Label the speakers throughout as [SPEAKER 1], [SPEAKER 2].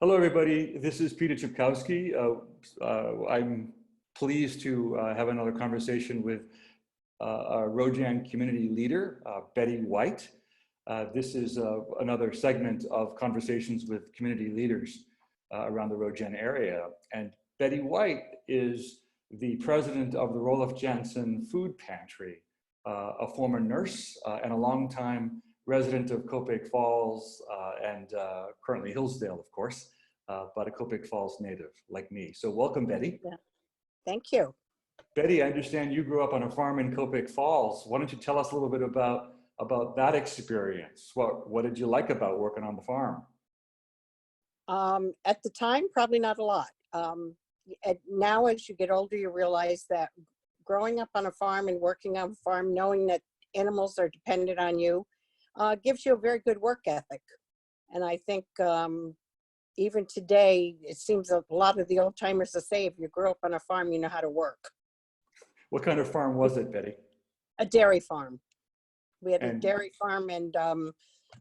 [SPEAKER 1] Hello, everybody. This is Peter Cipcowski. I'm pleased to have another conversation with our Roe Jan community leader, Betty White. This is another segment of conversations with community leaders around the Roe Jan area. And Betty White is the president of the Roeliff Jansen Food Pantry, a former nurse and a longtime resident of Copake Falls and currently Hillsdale, of course, but a Copake Falls native like me. So welcome, Betty.
[SPEAKER 2] Yeah. Thank you.
[SPEAKER 1] Betty, I understand you grew up on a farm in Copake Falls. Why don't you tell us a little bit about that experience? What did you like about working on the farm?
[SPEAKER 2] At the time, probably not a lot. Now, as you get older, you realize that growing up on a farm and working on a farm, knowing that animals are dependent on you, gives you a very good work ethic. And I think even today, it seems a lot of the old timers will say, if you grew up on a farm, you know how to work.
[SPEAKER 1] What kind of farm was it, Betty?
[SPEAKER 2] A dairy farm. We had a dairy farm, and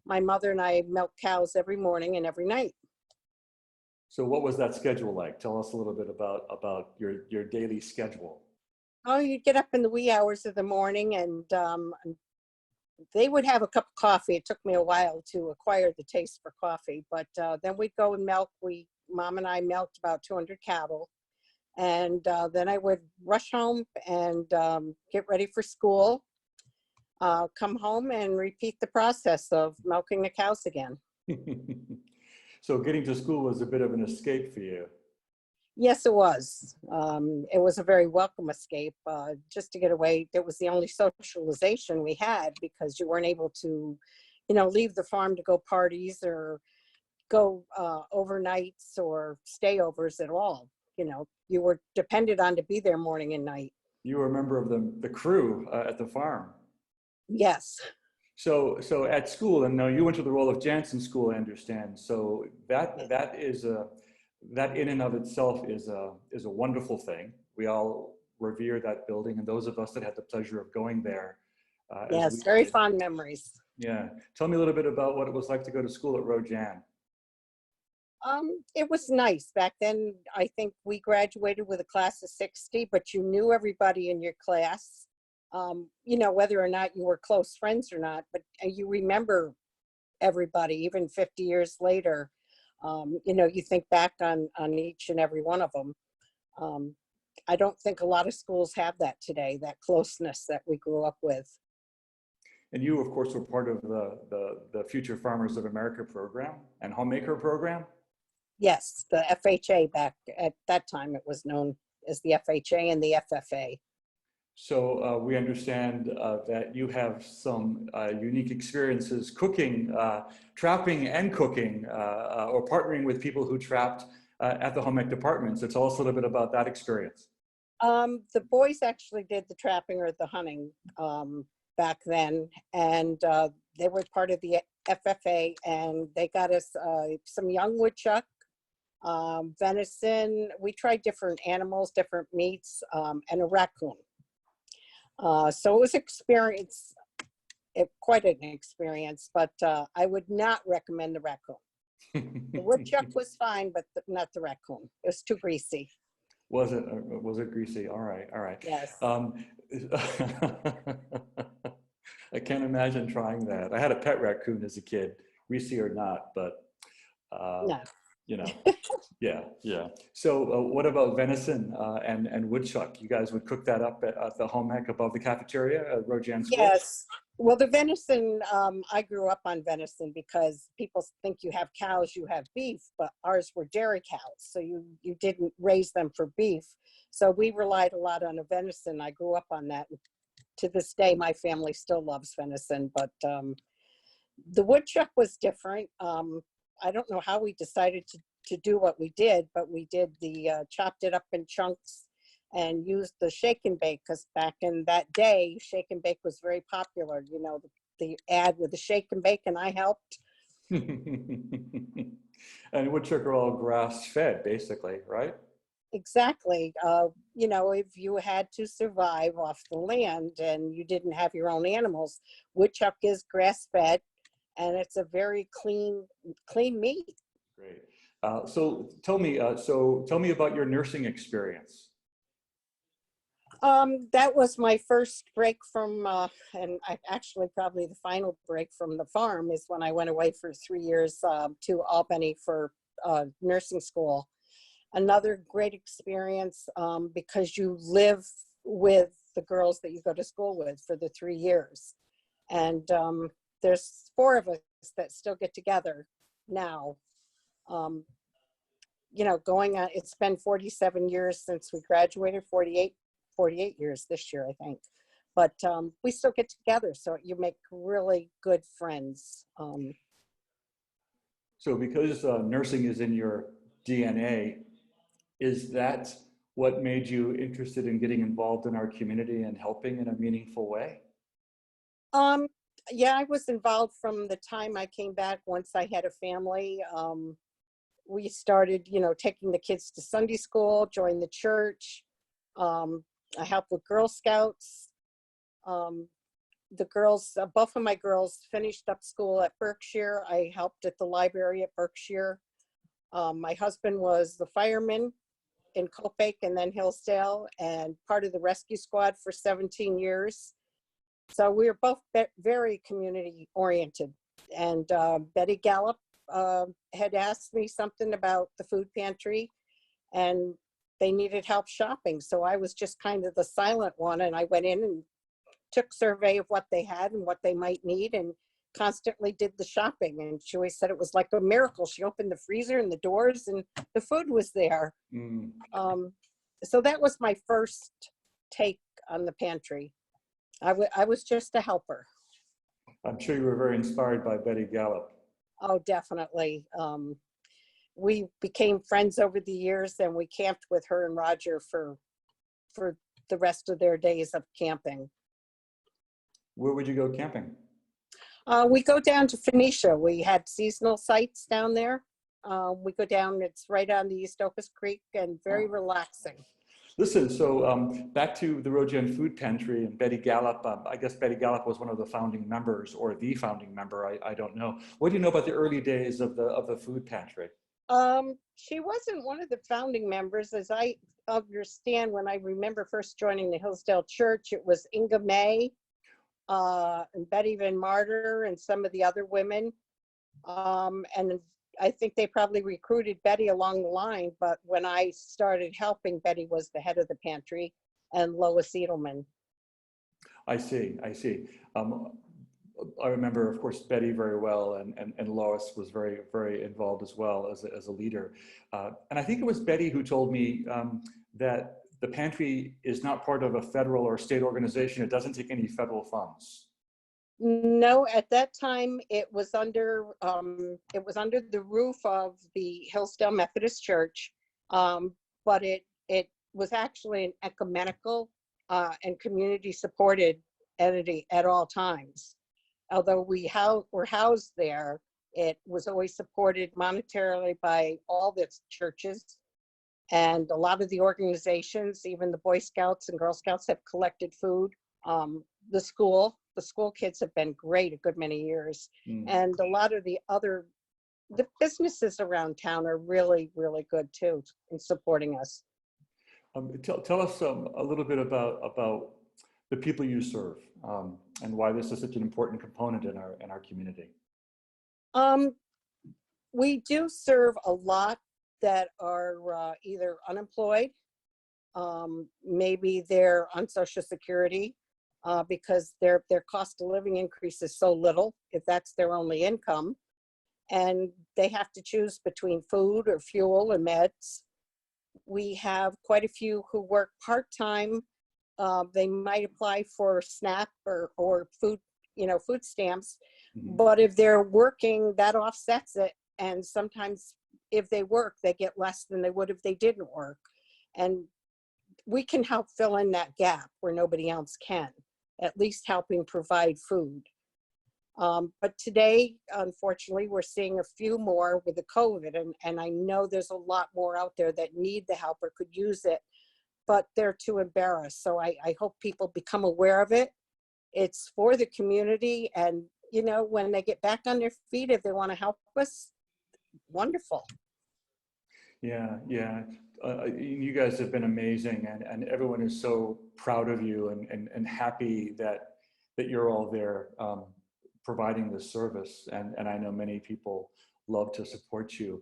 [SPEAKER 2] my mother and I milked cows every morning and every night.
[SPEAKER 1] So what was that schedule like? Tell us a little bit about your daily schedule.
[SPEAKER 2] Oh, you'd get up in the wee hours of the morning, and they would have a cup of coffee. It took me a while to acquire the taste for coffee, but then we'd go and milk. Mom and I milked about 200 cattle, and then I would rush home and get ready for school, come home and repeat the process of milking the cows again.
[SPEAKER 1] So getting to school was a bit of an escape for you.
[SPEAKER 2] Yes, it was. It was a very welcome escape, just to get away. It was the only socialization we had, because you weren't able to, leave the farm to go parties or go overnights or stayovers at all. You were depended on to be there morning and night.
[SPEAKER 1] You were a member of the crew at the farm.
[SPEAKER 2] Yes.
[SPEAKER 1] So at school, and now you went to the Roeliff Jansen School, I understand. So that in and of itself is a wonderful thing. We all revere that building, and those of us that had the pleasure of going there.
[SPEAKER 2] Yes, very fond memories.
[SPEAKER 1] Yeah. Tell me a little bit about what it was like to go to school at Roe Jan.
[SPEAKER 2] It was nice. Back then, I think we graduated with a class of 60, but you knew everybody in your class. Whether or not you were close friends or not, but you remember everybody, even 50 years later. You think back on each and every one of them. I don't think a lot of schools have that today, that closeness that we grew up with.
[SPEAKER 1] And you, of course, were part of the Future Farmers of America program and Homemaker program? Yes,
[SPEAKER 2] the FHA. Back at that time, it was known as the FHA and the FFA.
[SPEAKER 1] So we understand that you have some unique experiences cooking, trapping and cooking, or partnering with people who trapped at the home ec department. So tell us a little bit about that experience.
[SPEAKER 2] The boys actually did the trapping or the hunting back then, and they were part of the FFA, and they got us some young woodchuck, venison. We tried different animals, different meats, and a raccoon. So it was quite an experience, but I would not recommend the raccoon. The woodchuck was fine, but not the raccoon. It was too greasy.
[SPEAKER 1] Was it greasy? All right.
[SPEAKER 2] Yes.
[SPEAKER 1] I can't imagine trying that. I had a pet raccoon as a kid, greasy or not, but
[SPEAKER 2] no.
[SPEAKER 1] Yeah. So what about venison and woodchuck? You guys would cook that up at the home ec above the cafeteria at Roe Jan School?
[SPEAKER 2] Yes. Well, the venison, I grew up on venison because people think you have cows, you have beef, but ours were dairy cows. So you didn't raise them for beef. So we relied a lot on the venison. I grew up on that. To this day, my family still loves venison, but the woodchuck was different. I don't know how we decided to do what we did, but we did chopped it up in chunks and used the shake and bake, because back in that day, shake and bake was very popular. The ad with the shake and bake, and I helped.
[SPEAKER 1] And woodchuck are all grass fed, basically, right?
[SPEAKER 2] Exactly. If you had to survive off the land and you didn't have your own animals, woodchuck is grass fed, and it's a very clean meat.
[SPEAKER 1] Great. So tell me, tell me about your nursing experience.
[SPEAKER 2] That was my first break from, and actually probably the final break from the farm is when I went away for 3 years to Albany for nursing school. Another great experience because you live with the girls that you go to school with for the 3 years. And there's 4 of us that still get together now. You know, going on, it's been 47 years since we graduated, 48 years this year, I think. But we still get together, so you make really good friends.
[SPEAKER 1] So because nursing is in your DNA, is that what made you interested in getting involved in our community and helping in a meaningful way?
[SPEAKER 2] Yeah, I was involved from the time I came back. Once I had a family, we started, you know, taking the kids to Sunday school, joined the church. I helped with Girl Scouts. The girls, both of my girls finished up school at Berkshire. I helped at the library at Berkshire. My husband was the fireman in Copiague and then Hillsdale and part of the rescue squad for 17 years. So we were both very community oriented. And Betty Gallup had asked me something about the food pantry and they needed help shopping. So I was just kind of the silent one, and I went in and took survey of what they had and what they might need and constantly did the shopping. And she always said it was like a miracle. She opened the freezer and the doors and the food was there. So that was my first take on the pantry. I was just a helper.
[SPEAKER 1] I'm sure you were very inspired by Betty Gallup.
[SPEAKER 2] Oh, definitely. We became friends over the years, and we camped with her and Roger for the rest of their days of camping.
[SPEAKER 1] Where would you go camping?
[SPEAKER 2] We go down to Phoenicia. We had seasonal sites down there. We go down, it's right on the East Opus Creek and very relaxing.
[SPEAKER 1] Listen, so back to the Roe Jan Food Pantry and Betty Gallup. I guess Betty Gallup was one of the founding members, or the founding member. I don't know. What do you know about the early days of the food pantry?
[SPEAKER 2] She wasn't one of the founding members, as I understand. When I remember first joining the Hillsdale Church, it was Inga May and Betty Van Martyr and some of the other women. And I think they probably recruited Betty along the line, but when I started helping, Betty was the head of the pantry and Lois Edelman.
[SPEAKER 1] I see. I remember, of course, Betty very well, and Lois was very, very involved as well as a leader. And I think it was Betty who told me that the pantry is not part of a federal or state organization. It doesn't take any federal funds.
[SPEAKER 2] No, at that time it was under the roof of the Hillsdale Methodist Church, but it was actually an ecumenical and community supported entity at all times. Although we were housed there, it was always supported monetarily by all the churches, and a lot of the organizations, even the Boy Scouts and Girl Scouts, have collected food. The school kids have been great a good many years. And a lot of the businesses around town are really, really good too in supporting us.
[SPEAKER 1] Tell us a little bit about the people you serve and why this is such an important component in our community.
[SPEAKER 2] We do serve a lot that are either unemployed, maybe they're on Social Security, because their cost of living increase is so little if that's their only income, and they have to choose between food or fuel and meds. We have quite a few who work part-time. They might apply for SNAP or food, food stamps, but if they're working, that offsets it. And sometimes if they work, they get less than they would if they didn't work. And we can help fill in that gap where nobody else can, at least helping provide food. But today, unfortunately, we're seeing a few more with the COVID, and I know there's a lot more out there that need the help or could use it, but they're too embarrassed. So I hope people become aware of it. It's for the community, and when they get back on their feet, if they want to help us, wonderful.
[SPEAKER 1] Yeah, yeah. You guys have been amazing, and everyone is so proud of you and happy that you're all there providing this service. And I know many people love to support you.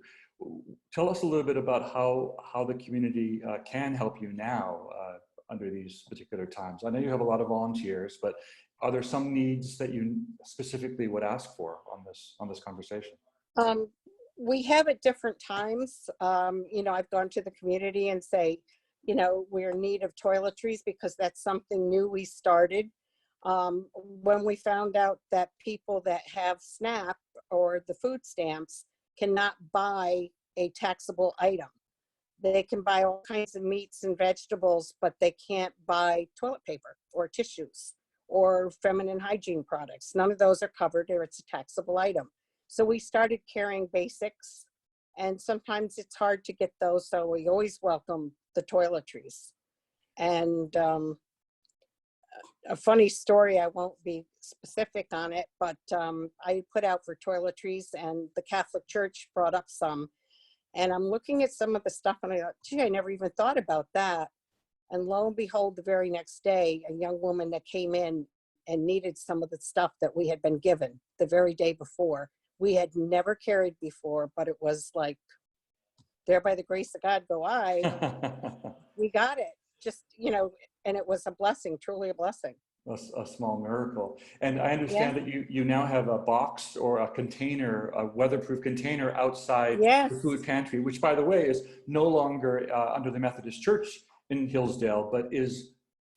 [SPEAKER 1] Tell us a little bit about how the community can help you now under these particular times. I know you have a lot of volunteers, but are there some needs that you specifically would ask for on this conversation?
[SPEAKER 2] Um, we have at different times, you know, I've gone to the community and say, you know, we're in need of toiletries because that's something new we started. When we found out that people that have SNAP or the food stamps cannot buy a taxable item. They can buy all kinds of meats and vegetables, but they can't buy toilet paper or tissues or feminine hygiene products. None of those are covered or it's a taxable item. So we started carrying basics, and sometimes it's hard to get those. So we always welcome the toiletries. And a funny story, I won't be specific on it, but I put out for toiletries and the Catholic Church brought up some. And I'm looking at some of the stuff and I thought, gee, I never even thought about that. And lo and behold, the very next day, a young woman that came in and needed some of the stuff that we had been given the very day before. We had never carried before, but it was like, there by the grace of God go I. We got it. Just, you know, and it was a blessing, truly a blessing.
[SPEAKER 1] A small miracle. And I
[SPEAKER 2] Yeah.
[SPEAKER 1] understand that you now have a box or a container, a weatherproof container outside
[SPEAKER 2] Yes.
[SPEAKER 1] the food pantry, which by the way is no longer under the Methodist Church in Hillsdale, but is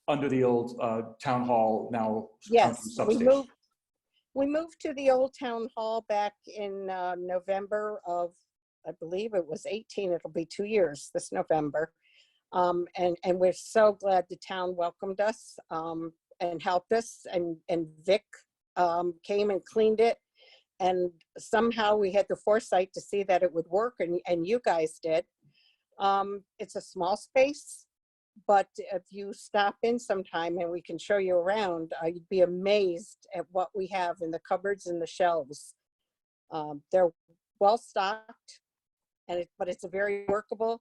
[SPEAKER 1] under the old town hall, now county
[SPEAKER 2] Yes.
[SPEAKER 1] substation.
[SPEAKER 2] We moved to the old town hall back in November of, I believe it was 18. It'll be 2 years this November. And we're so glad the town welcomed us and helped us. And Vic came and cleaned it. And somehow we had the foresight to see that it would work, and you guys did. It's a small space, but if you stop in sometime and we can show you around, you'd be amazed at what we have in the cupboards and the shelves. They're well stocked, but it's a very workable.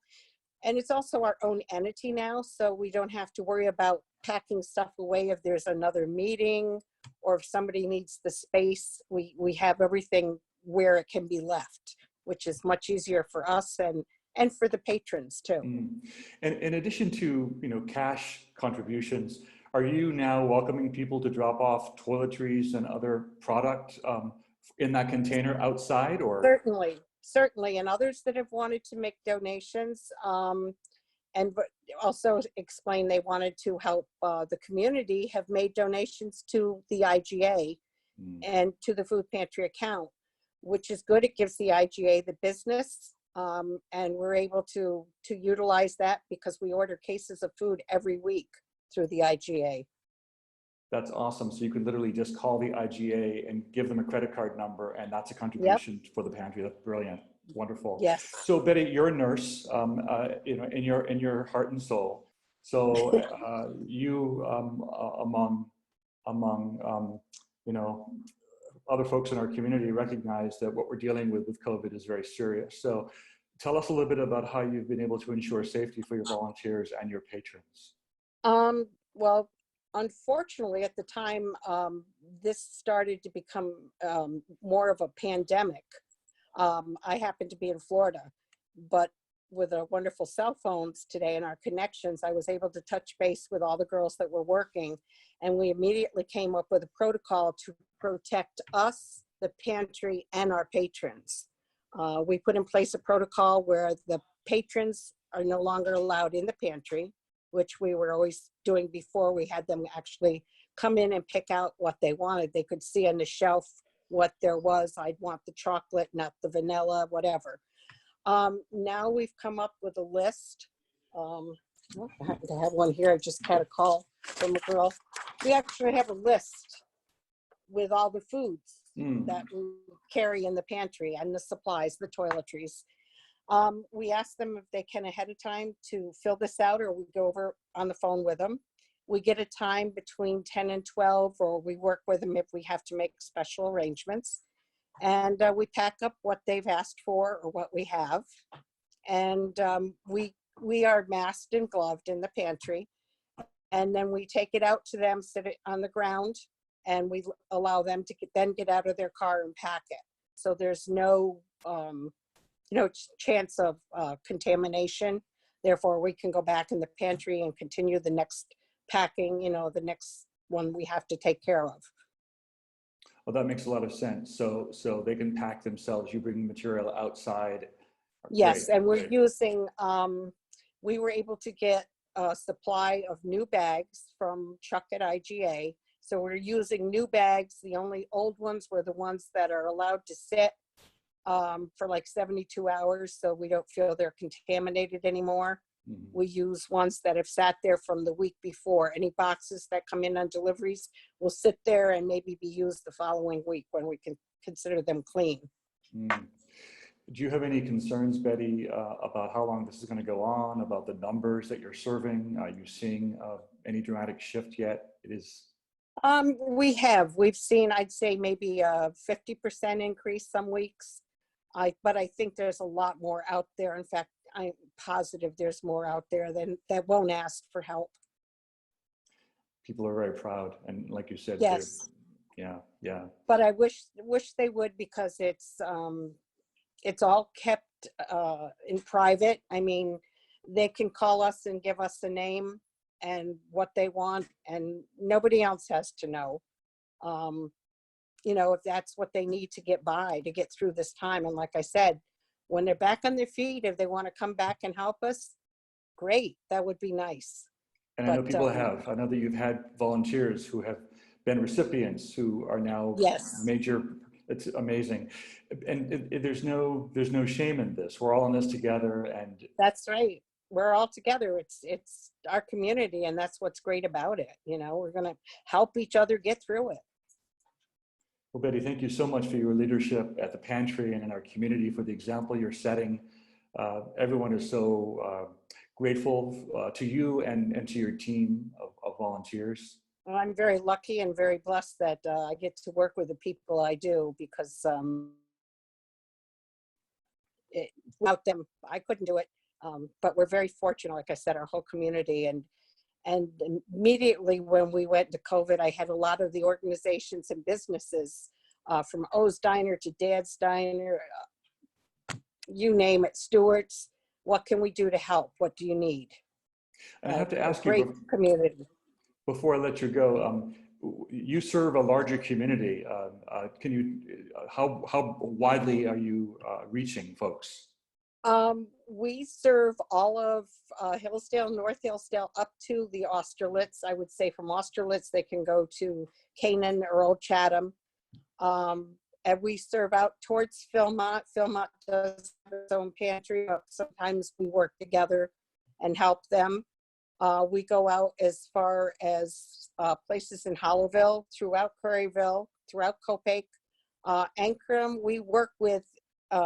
[SPEAKER 2] And it's also our own entity now, so we don't have to worry about packing stuff away if there's another meeting or if somebody needs the space. We have everything where it can be left, which is much easier for us and for the patrons too.
[SPEAKER 1] And in addition to, you know, cash contributions, are you now welcoming people to drop off toiletries and other product in that container outside, or?
[SPEAKER 2] Certainly, and others that have wanted to make donations and but also explain they wanted to help the community have made donations to the IGA and to the food pantry account, which is good. It gives the IGA the business, and we're able to utilize that because we order cases of food every week through the IGA.
[SPEAKER 1] That's awesome. So you can literally just call the IGA and give them a credit card number, and that's a contribution for the pantry. That's brilliant. Wonderful.
[SPEAKER 2] Yes.
[SPEAKER 1] So Betty, you're a nurse, you know, in your heart and soul. So you, among you know, other folks in our community recognize that what we're dealing with COVID is very serious. So tell us a little bit about how you've been able to ensure safety for your volunteers and your patrons.
[SPEAKER 2] Well, unfortunately, at the time, this started to become more of a pandemic. I happened to be in Florida, but with our wonderful cell phones today and our connections, I was able to touch base with all the girls that were working, and we immediately came up with a protocol to protect us, the pantry, and our patrons. We put in place a protocol where the patrons are no longer allowed in the pantry, which we were always doing before. We had them actually come in and pick out what they wanted. They could see on the shelf what there was. I'd want the chocolate, not the vanilla, whatever. Now we've come up with a list. I happen to have one here. I just had a call from a girl. We actually have a list with all the foods that we carry in the pantry and the supplies, the toiletries. We ask them if they can ahead of time to fill this out, or we go over on the phone with them. We get a time between 10 and 12, or we work with them if we have to make special arrangements. And we pack up what they've asked for or what we have. And we are masked and gloved in the pantry. And then we take it out to them, sit it on the ground, and we allow them to then get out of their car and pack it. So there's no chance of contamination. Therefore, we can go back in the pantry and continue the next packing, the next one we have to take care of.
[SPEAKER 1] Well, that makes a lot of sense. So they can pack themselves. You bring material outside.
[SPEAKER 2] Yes,
[SPEAKER 1] Great,
[SPEAKER 2] and we're
[SPEAKER 1] great.
[SPEAKER 2] using, we were able to get a supply of new bags from Chuck at IGA. So we're using new bags. The only old ones were the ones that are allowed to sit for like 72 hours, so we don't feel they're contaminated anymore.
[SPEAKER 1] Mhm.
[SPEAKER 2] We use ones that have sat there from the week before. Any boxes that come in on deliveries will sit there and maybe be used the following week when we can consider them clean.
[SPEAKER 1] Mm. Do you have any concerns, Betty, about how long this is going to go on, about the numbers that you're serving? Are you seeing any dramatic shift yet? It is.
[SPEAKER 2] We've seen, I'd say maybe a 50% increase some weeks. But I think there's a lot more out there. In fact, I'm positive there's more out there that won't ask for help.
[SPEAKER 1] People are very proud, and like you said,
[SPEAKER 2] yes.
[SPEAKER 1] Yeah.
[SPEAKER 2] But I wish they would, because it's all kept in private. I mean, they can call us and give us a name and what they want, and nobody else has to know. If that's what they need to get by, to get through this time. And like I said, when they're back on their feet, if they want to come back and help us, great, that would be nice.
[SPEAKER 1] And I know people have. I know that you've had volunteers who have been recipients who are now
[SPEAKER 2] yes.
[SPEAKER 1] major. It's amazing. And there's no shame in this. We're all in this together. And
[SPEAKER 2] that's right. We're all together. It's our community, and that's what's great about it. We're going to help each other get through it.
[SPEAKER 1] Well, Betty, thank you so much for your leadership at the pantry and in our community, for the example you're setting. Everyone is so grateful to you and to your team of volunteers.
[SPEAKER 2] Well, I'm very lucky and very blessed that I get to work with the people I do, because without them, I couldn't do it. But we're very fortunate, like I said, our whole community. And immediately when we went to COVID, I had a lot of the organizations and businesses, from O's Diner to Dad's Diner, you name it, Stewart's. What can we do to help? What do you need?
[SPEAKER 1] And I have to ask
[SPEAKER 2] great
[SPEAKER 1] you,
[SPEAKER 2] community.
[SPEAKER 1] Before I let you go, you serve a larger community. Can you, how widely are you reaching folks?
[SPEAKER 2] We serve all of Hillsdale, North Hillsdale, up to the Austerlitz. I would say from Austerlitz, they can go to Canaan or Old Chatham. And we serve out towards Philmont. Philmont does its own pantry, but sometimes we work together and help them. We go out as far as places in Hollowville, throughout Curryville, throughout Copake. Ankrum, we work with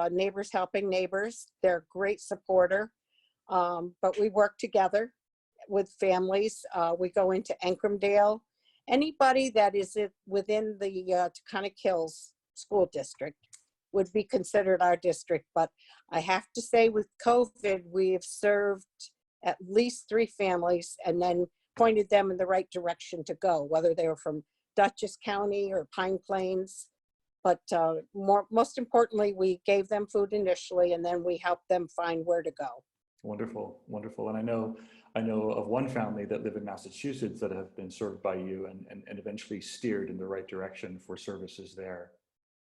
[SPEAKER 2] Neighbors Helping Neighbors. They're a great supporter, but we work together with families. We go into Ankramdale. Anybody that is within the Taconic Hills School District would be considered our district. But I have to say, with COVID, we've served at least 3 families and then pointed them in the right direction to go, whether they were from Dutchess County or Pine Plains. But most importantly, we gave them food initially, and then we helped them find where to go.
[SPEAKER 1] Wonderful, wonderful. And I know of one family that live in Massachusetts that have been served by you and eventually steered in the right direction for services there.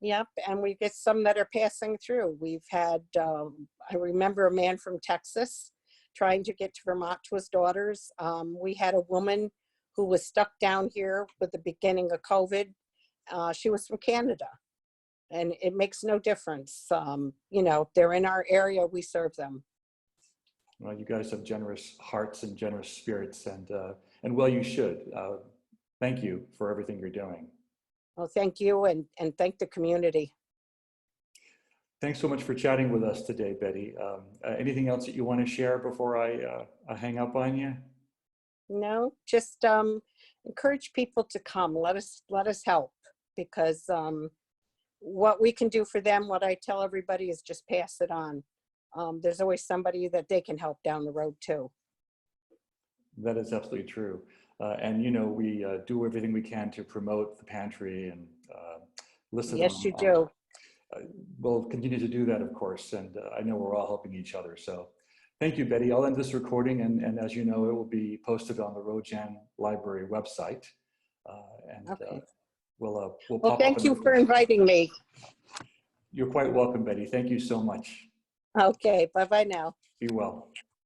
[SPEAKER 2] Yep, and we get some that are passing through. We've had, I remember a man from Texas trying to get to Vermont to his daughters. We had a woman who was stuck down here with the beginning of COVID. She was from Canada, and it makes no difference. They're in our area, we serve them.
[SPEAKER 1] Well, you guys have generous hearts and generous spirits, and well, you should. Thank you for everything you're doing.
[SPEAKER 2] Well, thank you, and thank the community.
[SPEAKER 1] Thanks so much for chatting with us today, Betty. Anything else that you want to share before I hang up on you?
[SPEAKER 2] No, just encourage people to come. Let us help, because what we can do for them, what I tell everybody, is just pass it on. there's always somebody that they can help down the road too.
[SPEAKER 1] That is absolutely true. And, you know, we do everything we can to promote the pantry and list it
[SPEAKER 2] Yes, you
[SPEAKER 1] on.
[SPEAKER 2] do.
[SPEAKER 1] We'll continue to do that, of course. And I know we're all helping each other. So thank you, Betty. I'll end this recording. And as you know, it will be posted on the Roe Jan Library website.
[SPEAKER 2] Okay.
[SPEAKER 1] We'll
[SPEAKER 2] Well,
[SPEAKER 1] pop up.
[SPEAKER 2] thank you for inviting me.
[SPEAKER 1] You're quite welcome, Betty. Thank you so much.
[SPEAKER 2] Okay, bye-bye now.
[SPEAKER 1] Be well.